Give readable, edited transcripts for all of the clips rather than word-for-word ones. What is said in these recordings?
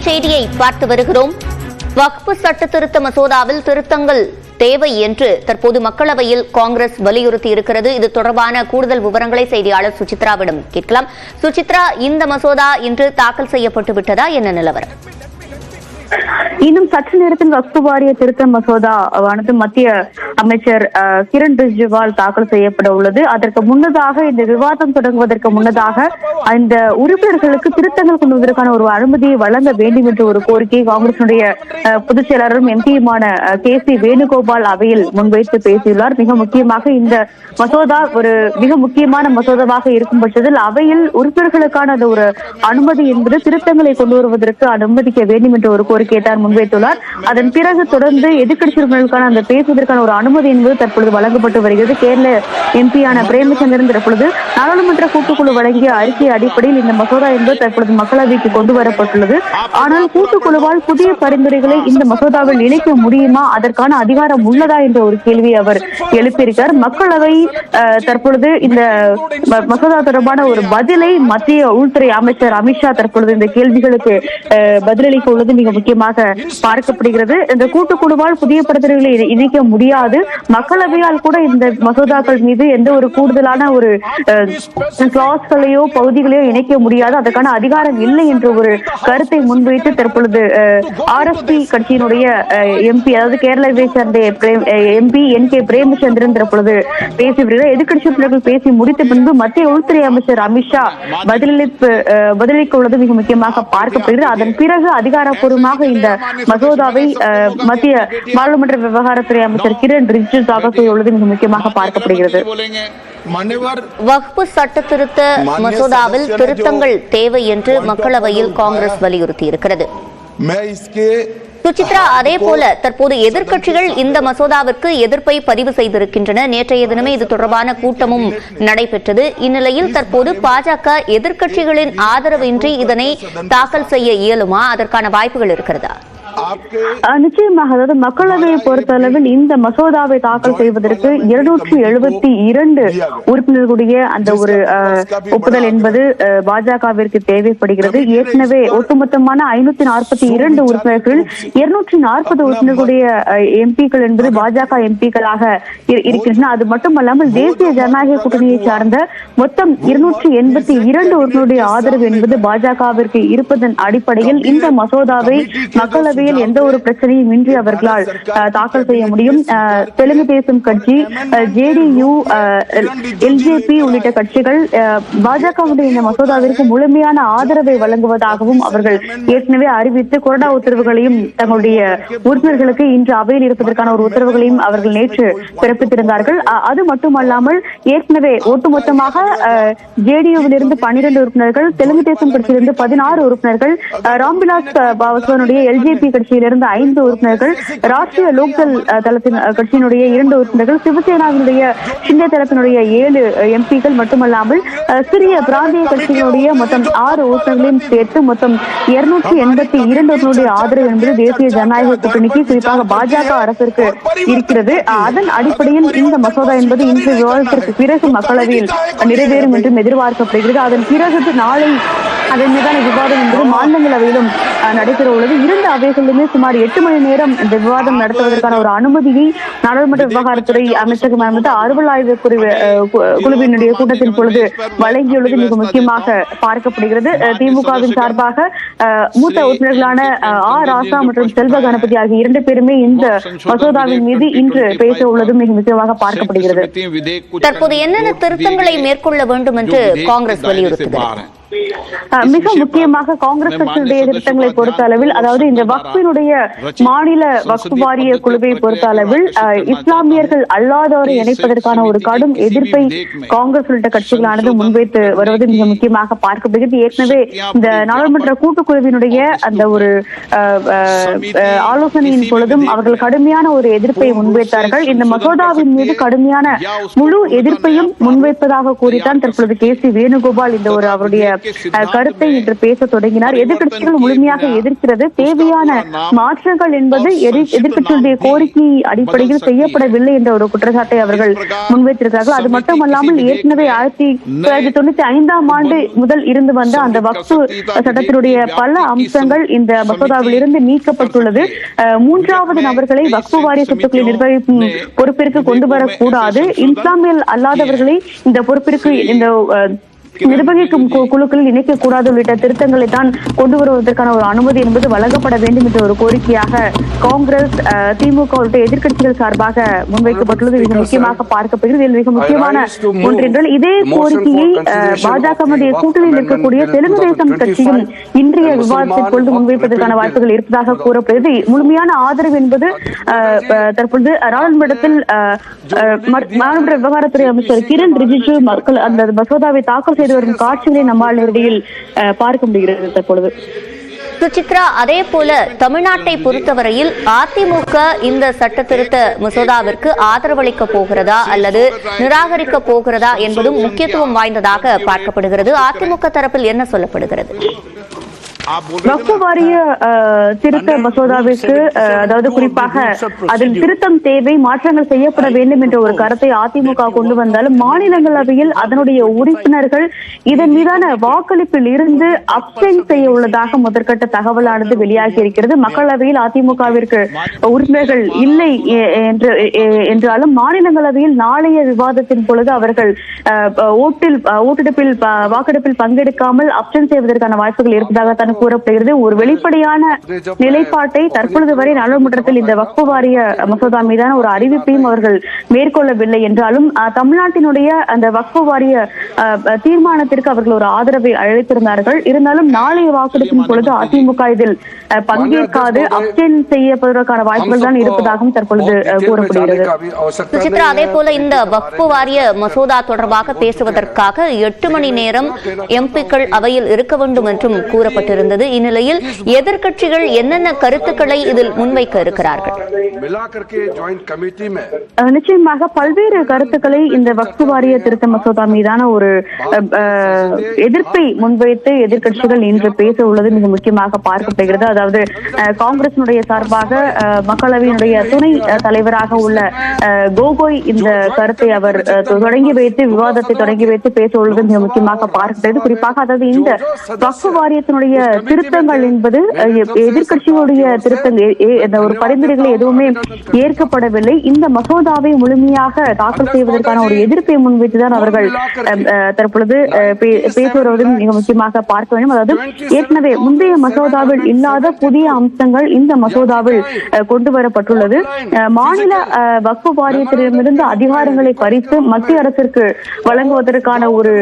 செய்தியை பார்த்து வருகிறோம். வக்ஃப் சட்ட திருத்த மசோதாவில் திருத்தங்கள் தேவை என்று தற்போது மக்களவையில் காங்கிரஸ் வலியுறுத்தி இருக்கிறது. இது தொடர்பான கூடுதல் விவரங்களை செய்தியாளர் சுசித்ராவிடம் கேட்கலாம். சுசித்ரா, இந்த மசோதா இன்று தாக்கல் செய்யப்பட்டு விட்டதா? என்ன நிலவரம்? இன்னும் சற்று நேரத்தில் வக்ஃப் வாரிய திருத்த மசோதா மத்திய அமைச்சர் கிரண் ரிஜிஜுவால் தாக்கல் செய்யப்பட உள்ளது. அதற்கு முன்னதாக இந்த விவாதம் தொடங்குவதற்கு முன்னதாக இந்த உறுப்பினர்களுக்கு திருத்தங்கள் கொண்டு வருவதற்கான ஒரு அனுமதியை வழங்க வேண்டும் என்ற ஒரு கோரிக்கையை காங்கிரசுடைய பொதுச் செயலாளரும் எம்பியுமான KC வேணுகோபால் அவையில் முன்வைத்து பேசியுள்ளார். மிக முக்கியமாக இந்த மசோதா ஒரு மிக முக்கியமான மசோதாவாக இருக்கும் பட்சத்தில் அவையில் உறுப்பினர்களுக்கான அந்த ஒரு அனுமதி என்பது திருத்தங்களை கொண்டு வருவதற்கு அனுமதிக்க வேண்டும் என்ற ஒரு கோரிக்கையை தான் முன்வைத்துள்ளார். அதன் பிறகு தொடர்ந்து எதிர்க்கட்சி உறுப்பினர்களுக்கான அந்த பேசுவதற்கான ஒரு அனுமதி என்பது தற்பொழுது வழங்கப்பட்டு வருகிறது. கேரள எம்பியான பிரேமச்சந்திரன் தற்பொழுது நாடாளுமன்ற கூட்டுக்குழு வழங்கிய அறிக்கை அடிப்படையில் இந்த மசோதா என்பது தற்பொழுது மக்களவைக்கு கொண்டு வரப்பட்டுள்ளது. ஆனால் கூட்டுக்குழுவால் புதிய பரிந்துரைகளை இந்த மசோதாவில் இணைக்க முடியுமா, அதற்கான அதிகாரம் உள்ளதா என்ற ஒரு கேள்வியை அவர் எழுப்பியிருக்கிறார். மக்களவை தற்பொழுது இந்த மசோதா தொடர்பான ஒரு பதிலை மத்திய உள்துறை அமைச்சர் அமித்ஷா தற்பொழுது இந்த கேள்விகளுக்கு பதிலளிக்க உள்ளது மிக முக்கியமாக பார்க்கப்படுகிறது. இந்த கூட்டுக்குழுவால் புதிய பரிந்துரைகளை இணைக்க முடியாது. மக்களவையால் கூட இந்த மசோதாக்கள் மீது எந்த ஒரு கூடுதலான ஒரு கிளாஸ்களையோ பகுதிகளையோ இணைக்க முடியாது, அதற்கான அதிகாரம் இல்லை என்ற ஒரு கருத்தை முன்வைத்து தற்பொழுது RSP கட்சியினுடைய MP, அதாவது கேரளாவை சேர்ந்த MP NK பிரேமச்சந்திரன் தற்பொழுது பேசி வருகிறார். எதிர்க்கட்சி உறுப்பினர்கள் பேசி முடித்த பின்பு மத்திய உள்துறை அமைச்சர் அமித்ஷா பதிலளிக்க உள்ளது மிக முக்கியமாக பார்க்கப்படுகிறது. அதன் பிறகு அதிகாரப்பூர்வமாக இந்த மசோதாவை மத்திய பாராளுமன்ற விவகாரத்துறை அமைச்சர் கிரண் ரிஜிஜு தாக்கல் செய்ய உள்ளது மிக முக்கியமாக பார்க்கப்படுகிறது. வக்ஃப் சட்ட திருத்த மசோதாவில் திருத்தங்கள் தேவை என்று மக்களவையில் காங்கிரஸ் வலியுறுத்தி இருக்கிறது. சுசித்ரா, அதே போல தற்போது எதிர்க்கட்சிகள் இந்த மசோதாவிற்கு எதிர்ப்பை பதிவு செய்திருக்கின்றன. நேற்றைய தினமே இது தொடர்பான கூட்டமும் நடைபெற்றது. இந்நிலையில் தற்போது பாஜக எதிர்க்கட்சிகளின் ஆதரவின்றி இதனை தாக்கல் செய்ய இயலுமா? அதற்கான வாய்ப்புகள் இருக்கிறதா? நிச்சயமாக, அதாவது மக்களவையை பொறுத்தளவில் இந்த மசோதாவை தாக்கல் செய்வதற்கு 272 உறுப்பினர்களுடைய அந்த ஒரு ஒப்புதல் என்பது பாஜகவிற்கு தேவைப்படுகிறது. ஏற்கனவே ஒட்டுமொத்தமான 542 உறுப்பினர்கள் 240 உறுப்பினர்களுடைய எம்பிக்கள் என்பது பாஜக எம்பிக்களாக இருக்கின்றன. அது மட்டுமல்லாமல் தேசிய ஜனநாயக கூட்டணியை சார்ந்த மொத்தம் 282 உறுப்பினருடைய ஆதரவு என்பது பாஜகவிற்கு இருப்பதன் அடிப்படையில் இந்த மசோதாவை மக்களவை எந்த ஒரு பிரச்சனையும் இன்றி அவர்களால் தாக்கல் செய்ய முடியும். தெலுங்கு தேசம் கட்சி, JDU, LJP உள்ளிட்ட கட்சிகள் பாஜகவுடைய இந்த மசோதாவிற்கு முழுமையான ஆதரவை வழங்குவதாகவும் அவர்கள் ஏற்கனவே அறிவித்து கொறடா உத்தரவுகளையும் தங்களுடைய உறுப்பினர்களுக்கு இன்று அவையில் இருப்பதற்கான ஒரு உத்தரவுகளையும் அவர்கள் நேற்று பிறப்பித்திருந்தார்கள். அது மட்டுமல்லாமல் ஏற்கனவே ஒட்டுமொத்தமாக JDU-விலிருந்து 12 உறுப்பினர்கள், தெலுங்கு தேசம் கட்சியிலிருந்து 16 உறுப்பினர்கள், ராம்விலாஸ் பாஸ்வானுடைய LJP கட்சியிலிருந்து 5 உறுப்பினர்கள், ராஷ்டிரிய லோக்தள் தளத்தின் கட்சியினுடைய 2 உறுப்பினர்கள், சிவசேனாவினுடைய சிந்தை தளத்தினுடைய 7 எம்பிக்கள் மட்டுமல்லாமல் சிறிய பிராந்திய கட்சிகளுடைய மொத்தம் 6 உறுப்பினர்களையும் சேர்த்து மொத்தம் 282 உறுப்பினருடைய ஆதரவு என்பது தேசிய ஜனநாயக கூட்டணிக்கு, குறிப்பாக பாஜக அரசிற்கு இருக்கிறது. அதன் அடிப்படையில் இந்த மசோதா என்பது இன்று விவாதத்திற்கு பிறகு மக்களவையில் நிறைவேறும் என்றும் எதிர்பார்க்கப்படுகிறது. அதன் பிறகு நாளை அதன் மீதான விவாதம் என்பது மாநிலங்களவையிலும் நடைபெற உள்ளது. 2 அவைகளிலுமே சுமார் 8 மணி நேரம் இந்த விவாதம் நடத்துவதற்கான ஒரு அனுமதியை நாடாளுமன்ற விவகாரத்துறை அமைச்சகம் அறுவல் ஆய்வு குழுவினுடைய கூட்டத்தின் பொழுது வழங்கியுள்ளது மிக முக்கியமாக பார்க்கப்படுகிறது. திமுகவின் சார்பாக மூத்த உறுப்பினர்களான ராசா மற்றும் செல்வ கணபதி ஆகிய 2 பேருமே இந்த மசோதாவின் மீது இன்று பேச உள்ளது மிக முக்கியமாக பார்க்கப்படுகிறது. தற்போது என்னென்ன திருத்தங்களை மேற்கொள்ள வேண்டும் என்று காங்கிரஸ் வலியுறுத்துகிறது? மிக முக்கியமாக காங்கிரஸ் கட்சியுடைய திட்டங்களை பொறுத்த அளவில், அதாவது இந்த வக்ஃபினுடைய மாநில வக்ஃப் வாரிய குழுவை பொறுத்த அளவில் இஸ்லாமியர்கள் அல்லாதோரை இணைப்பதற்கான ஒரு கடும் எதிர்ப்பை காங்கிரஸ் உள்ளிட்ட கட்சிகளானது முன்வைத்து வருவது மிக முக்கியமாக பார்க்கப்படுகிறது. ஏற்கனவே இந்த நாடாளுமன்ற கூட்டுக்குழுவினுடைய அந்த ஒரு ஆலோசனையின் பொழுதும் அவர்கள் கடுமையான ஒரு எதிர்ப்பை முன்வைத்தார்கள். இந்த மசோதாவின் மீது கடுமையான முழு எதிர்ப்பையும் முன்வைப்பதாக கூறித்தான் தற்பொழுது KC வேணுகோபால் இந்த ஒரு அவருடைய கருத்தை இன்று பேச தொடங்கினார். எதிர்க்கட்சிகள் முழுமையாக எதிர்க்கிறது. தேவையான மாற்றங்கள் என்பது எதிர்க்கட்சிகளுடைய கோரிக்கை அடிப்படையில் செய்யப்படவில்லை என்ற ஒரு குற்றச்சாட்டை அவர்கள் முன்வைத்திருக்கிறார்கள். அது மட்டுமல்லாமல் ஏற்கனவே 1995 ஆண்டு முதல் இருந்து வந்த அந்த வக்ஃபு சட்டத்தினுடைய பல அம்சங்கள் இந்த மசோதாவில் இருந்து நீக்கப்பட்டுள்ளது. மூன்றாவது நபர்களை வக்ஃபு வாரிய சொத்துக்களை நிர்வகிக்கும் பொறுப்பிற்கு கொண்டு வரக்கூடாது. இஸ்லாமியல் அல்லாதவர்களை இந்த பொறுப்பிற்கு இந்த நிர்வகிக்கும் குழுக்களில் இணைக்கக்கூடாது உள்ளிட்ட திருத்தங்களை தான் கொண்டு வருவதற்கான ஒரு அனுமதி என்பது வழங்கப்பட வேண்டும் என்ற ஒரு கோரிக்கையாக காங்கிரஸ், திமுக உள்ளிட்ட எதிர்க்கட்சிகள் சார்பாக முன்வைக்கப்பட்டுள்ளது. மிக முக்கியமாக பார்க்கப்படுகிறது. இதில் மிக முக்கியமான ஒன்றென்றால் இதே கோரிக்கையை பாஜகவுடைய கூட்டணியில் இருக்கக்கூடிய தெலுங்கு தேசம் கட்சியும் இன்றைய விவாதத்தில் கொண்டு முன்வைப்பதற்கான வாய்ப்புகள் இருப்பதாக கூறப்படுகிறது. முழுமையான ஆதரவு என்பது தற்பொழுது நாடாளுமன்றத்தில் நாடாளுமன்ற விவகாரத்துறை அமைச்சர் கிரண் ரிஜிஜு மக்கள் அந்த மசோதாவை தாக்கல் செய்து வரும் காட்சிகளை நம்மால் நேரடியில் பார்க்க முடிகிறது தற்பொழுது. சுசித்ரா, அதே போல தமிழ்நாட்டை பொறுத்தவரையில் அதிமுக இந்த சட்ட திருத்த மசோதாவிற்கு ஆதரவளிக்க போகிறதா அல்லது நிராகரிக்க போகிறதா என்பதும் முக்கியத்துவம் வாய்ந்ததாக பார்க்கப்படுகிறது. அதிமுக தரப்பில் என்ன சொல்லப்படுகிறது? வக்ஃபு வாரிய திருத்த மசோதாவிற்கு அதாவது குறிப்பாக அதில் திருத்தம் தேவை, மாற்றங்கள் செய்யப்பட வேண்டும் என்ற ஒரு கருத்தை அதிமுக கொண்டு வந்தாலும் மாநிலங்களவையில் அதனுடைய உறுப்பினர்கள் இதன் மீதான வாக்களிப்பில் இருந்து அப்சென்ட் செய்ய உள்ளதாக முதற்கட்ட தகவலானது வெளியாகி இருக்கிறது. மக்களவையில் அதிமுகவிற்கு உறுப்பினர்கள் இல்லை என்றாலும் மாநிலங்களவையில் நாளைய விவாதத்தின் பொழுது அவர்கள் வாக்கெடுப்பில் பங்கெடுக்காமல் அப்சென்ட் செய்வதற்கான வாய்ப்புகள் இருப்பதாக கூறப்படுகிறது. ஒரு வெளிப்படையான நிலைப்பாட்டை தற்பொழுது வரை நாடாளுமன்றத்தில் இந்த வக்ஃபு வாரிய மசோதா மீதான ஒரு அறிவிப்பையும் அவர்கள் மேற்கொள்ளவில்லை என்றாலும் தமிழ்நாட்டினுடைய அந்த வக்ஃபு வாரிய தீர்மானத்திற்கு அவர்கள் ஒரு ஆதரவை அளித்திருந்தார்கள். இருந்தாலும் நாளைய வாக்கெடுப்பின் பொழுது அதிமுக இதில் பங்கேற்காது அப்சென்ட் செய்யப்படுவதற்கான வாய்ப்புகள் தான் இருப்பதாகவும் தற்பொழுது கூறப்படுகிறது. சுசித்ரா, அதே போல இந்த வக்ஃபு வாரிய மசோதா தொடர்பாக பேசுவதற்காக 8 மணி நேரம் எம்பிக்கள் அவையில் இருக்க வேண்டும் என்றும் கூறப்பட்டிருந்தது. இந்நிலையில் எதிர்க்கட்சிகள் என்னென்ன கருத்துக்களை இதில் முன்வைக்க இருக்கிறார்கள்? நிச்சயமாக பல்வேறு கருத்துக்களை இந்த வக்ஃபு வாரிய திருத்த மசோதா மீதான ஒரு எதிர்ப்பை முன்வைத்து எதிர்க்கட்சிகள் இன்று பேச உள்ளது மிக முக்கியமாக பார்க்கப்படுகிறது. அதாவது காங்கிரசினுடைய சார்பாக மக்களவையினுடைய துணை தலைவராக உள்ள கோகோய் இந்த கருத்தை அவர் தொடங்கி வைத்து விவாதத்தை தொடங்கி வைத்து பேச உள்ளது மிக முக்கியமாக பார்க்கப்படுகிறது. குறிப்பாக அதாவது இந்த வக்ஃபு வாரியத்தினுடைய திருத்தங்கள் என்பது எதிர்க்கட்சிகளுடைய திருத்தங்கள் ஒரு பரிந்துரைகளை எதுவுமே ஏற்கப்படவில்லை. இந்த மசோதாவை முழுமையாக தாக்கல் செய்வதற்கான ஒரு எதிர்ப்பை முன்வைத்துதான் அவர்கள் தற்பொழுது பேச வருவதும் மிக முக்கியமாக பார்க்க வேண்டும். அதாவது ஏற்கனவே முந்தைய மசோதாவில் இல்லாத புதிய அம்சங்கள் இந்த மசோதாவில் கொண்டு வரப்பட்டுள்ளது. மாநில வக்ஃபு வாரியத்திடமிருந்து அதிகாரங்களை பறித்து மத்திய அரசிற்கு வழங்குவதற்கான ஒரு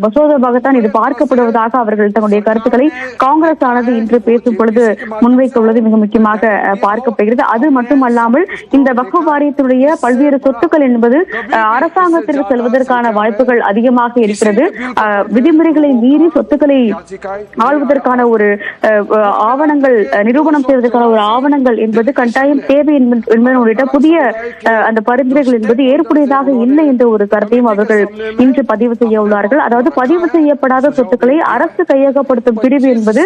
மசோதாவாகத்தான் இது பார்க்கப்படுவதாக அவர்கள் தன்னுடைய கருத்துக்களை காங்கிரஸ் ஆனது இன்று பேசும் பொழுது முன்வைக்க உள்ளது மிக முக்கியமாக பார்க்கப்படுகிறது. அது மட்டுமல்லாமல் இந்த வக்ஃபு வாரியத்தினுடைய பல்வேறு சொத்துக்கள் என்பது அரசாங்கத்திற்கு செல்வதற்கான வாய்ப்புகள் அதிகமாக இருக்கிறது. விதிமுறைகளை மீறி சொத்துக்களை ஆள்வதற்கான ஒரு ஆவணங்கள் நிரூபணம் செய்வதற்கான ஒரு ஆவணங்கள் என்பது கட்டாயம் தேவை என்பது உள்ளிட்ட புதிய அந்த பரிந்துரைகள் என்பது ஏற்புடையதாக இல்லை என்ற ஒரு கருத்தையும் அவர்கள் இன்று பதிவு செய்ய உள்ளார்கள். அதாவது பதிவு செய்யப்படாத சொத்துக்களை அரசு கையகப்படுத்தும் பிரிவு என்பது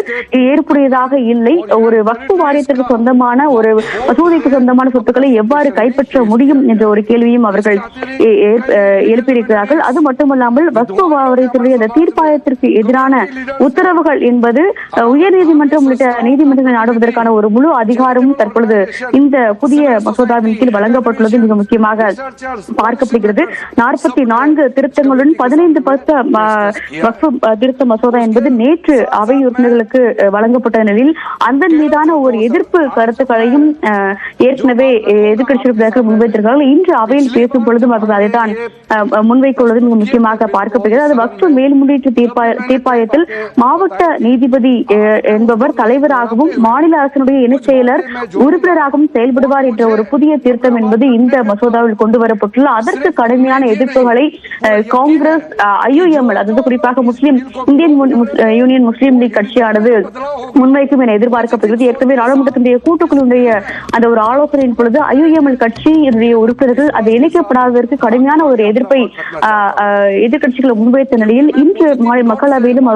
ஏற்புடையதாக இல்லை. ஒரு வக்ஃபு வாரியத்திற்கு சொந்தமான ஒரு மசூதிக்கு சொந்தமான சொத்துக்களை எவ்வாறு கைப்பற்ற முடியும் என்ற ஒரு கேள்வியும் அவர்கள் எழுப்பியிருக்கிறார்கள். அது மட்டுமல்லாமல் வக்ஃபு வாரியத்தினுடைய அந்த தீர்ப்பாயத்திற்கு எதிரான உத்தரவுகள் என்பது உயர்நீதிமன்றம் உள்ளிட்ட நீதிமன்றங்கள் நாடுவதற்கான ஒரு முழு அதிகாரமும் தற்பொழுது இந்த புதிய மசோதாவின் கீழ் வழங்கப்பட்டுள்ளது மிக முக்கியமாக பார்க்கப்படுகிறது. 44 திருத்தங்களுடன் 15 வக்ஃபு திருத்த மசோதா என்பது நேற்று அவை உறுப்பினர்களுக்கு வழங்கப்பட்ட நிலையில் அதன் மீதான ஒரு எதிர்ப்பு கருத்துக்களையும் ஏற்கனவே எதிர்க்கட்சிகள் முன்வைத்திருக்கிறார்கள். இன்று அவையில் பேசும் பொழுதும் அவர்கள் அதைத்தான் முன்வைக்க உள்ளது மிக முக்கியமாக பார்க்கப்படுகிறது. அது வக்ஃபு மேல்முறையீட்டு தீர்ப்பாயத்தில் மாவட்ட நீதிபதி என்பவர் தலைவராகவும் மாநில அரசினுடைய இணைச் செயலர் உறுப்பினராகவும் செயல்படுவார் என்ற ஒரு புதிய திருத்தம் என்பது இந்த மசோதாவில் கொண்டு வரப்பட்டுள்ள அதற்கு கடுமையான எதிர்ப்புகளை காங்கிரஸ், IUML அதாவது குறிப்பாக இந்தியன் யூனியன் முஸ்லீம் லீக் கட்சியானது முன்வைக்கும் என எதிர்பார்க்கப்படுகிறது. ஏற்கனவே நாடாளுமன்றத்தினுடைய கூட்டுக்குழுடைய அந்த ஒரு ஆலோசனையின் பொழுது IUML கட்சி இதனுடைய உறுப்பினர்கள் அது இணைக்கப்படாததற்கு கடுமையான ஒரு எதிர்ப்பை எதிர்க்கட்சிகள் முன்வைத்த நிலையில் இன்று மக்களவையிலும்